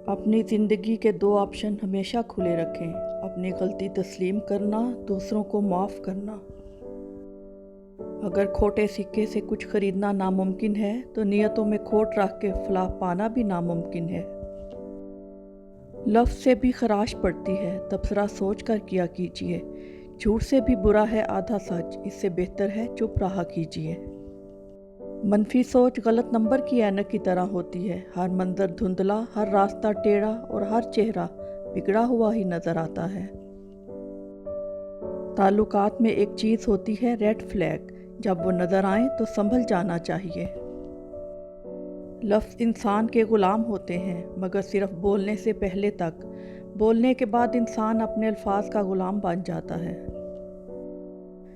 अपनी ज़िंदगी के दो ऑप्शन हमेशा खुले रखें, अपनी गलती तस्लीम करना, दूसरों को माफ़ करना। अगर खोटे सिक्के से कुछ खरीदना नामुमकिन है तो नियतों में खोट रख के फलाह पाना भी नामुमकिन है। लफ्ज़ से भी खराश पड़ती है, तबसरा सोच कर किया कीजिए। झूठ से भी बुरा है आधा सच, इससे बेहतर है चुप रहा कीजिए। मनफी सोच गलत नंबर की ऐनक की तरह होती है। हर मंजर धुंधला, हर रास्ता टेढ़ा और हर चेहरा बिगड़ा हुआ ही नज़र आता है। ताल्लुकात में एक चीज़ होती है रेड फ्लैग, जब वो नज़र आए तो संभल जाना चाहिए। लफ्ज़ इंसान के ग़ुलाम होते हैं, मगर सिर्फ बोलने से पहले तक। बोलने के बाद इंसान अपने अल्फाज का ग़ुलाम बन जाता है।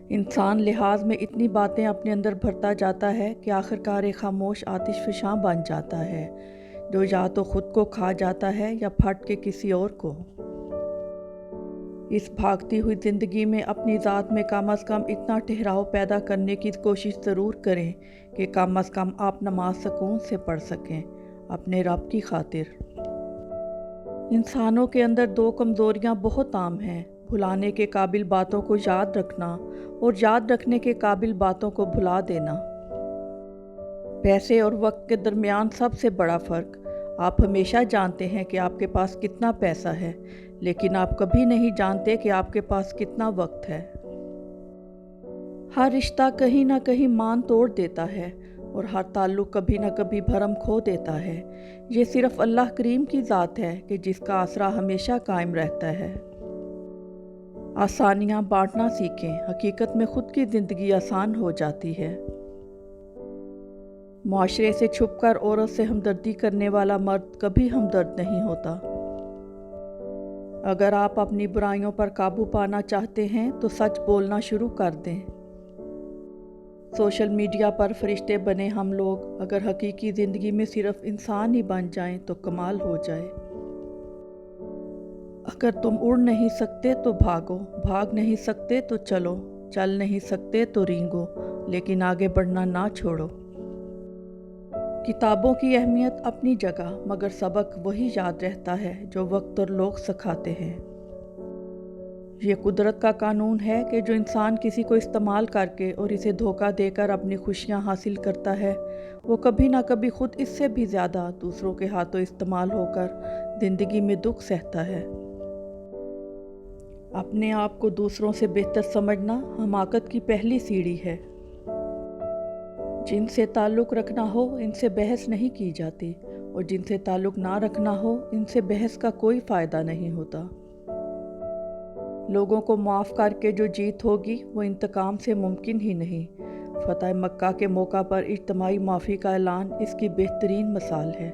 इंसान लिहाज में इतनी बातें अपने अंदर भरता जाता है कि आखिरकार एक खामोश आतिशफ़शां बन जाता है, जो या तो ख़ुद को खा जाता है या फट के किसी और को। इस भागती हुई ज़िंदगी में अपनी ज़ात में कम अज़ कम इतना ठहराव पैदा करने की कोशिश ज़रूर करें कि कम अज़ कम आप नमाज सुकून से पढ़ सकें, अपने रब की खातिर। इंसानों के अंदर दो कमज़ोरियाँ बहुत आम हैं: भुलाने के काबिल बातों को याद रखना और याद रखने के काबिल बातों को भुला देना। पैसे और वक्त के दरमियान सबसे बड़ा फ़र्क: आप हमेशा जानते हैं कि आपके पास कितना पैसा है, लेकिन आप कभी नहीं जानते कि आपके पास कितना वक्त है। हर रिश्ता कहीं ना कहीं मान तोड़ देता है और हर ताल्लुक़ कभी ना कभी भरम खो देता है। ये सिर्फ़ अल्लाह करीम की ज़ात है कि जिसका आसरा हमेशा कायम रहता है। आसानियाँ बांटना सीखें, हकीकत में खुद की ज़िंदगी आसान हो जाती है। मुआशरे से छुपकर औरत से हमदर्दी करने वाला मर्द कभी हमदर्द नहीं होता। अगर आप अपनी बुराइयों पर काबू पाना चाहते हैं तो सच बोलना शुरू कर दें। सोशल मीडिया पर फरिश्ते बने हम लोग अगर हकीकी ज़िंदगी में सिर्फ इंसान ही बन जाएं तो कमाल हो जाए। अगर तुम उड़ नहीं सकते तो भागो, भाग नहीं सकते तो चलो, चल नहीं सकते तो रेंगो, लेकिन आगे बढ़ना ना छोड़ो। किताबों की अहमियत अपनी जगह, मगर सबक वही याद रहता है जो वक्त और लोग सिखाते हैं। ये कुदरत का कानून है कि जो इंसान किसी को इस्तेमाल करके और इसे धोखा देकर अपनी खुशियाँ हासिल करता है, वो कभी ना कभी खुद इससे भी ज़्यादा दूसरों के हाथों इस्तेमाल होकर ज़िंदगी में दुख सहता है। अपने आप को दूसरों से बेहतर समझना हमाकत की पहली सीढ़ी है। जिनसे ताल्लुक़ रखना हो इनसे बहस नहीं की जाती, और जिनसे ताल्लुक़ ना रखना हो इनसे बहस का कोई फ़ायदा नहीं होता। लोगों को माफ़ करके जो जीत होगी वो इंतकाम से मुमकिन ही नहीं। फ़तह मक्का के मौका पर इज्तिमाई माफ़ी का ऐलान इसकी बेहतरीन मिसाल है।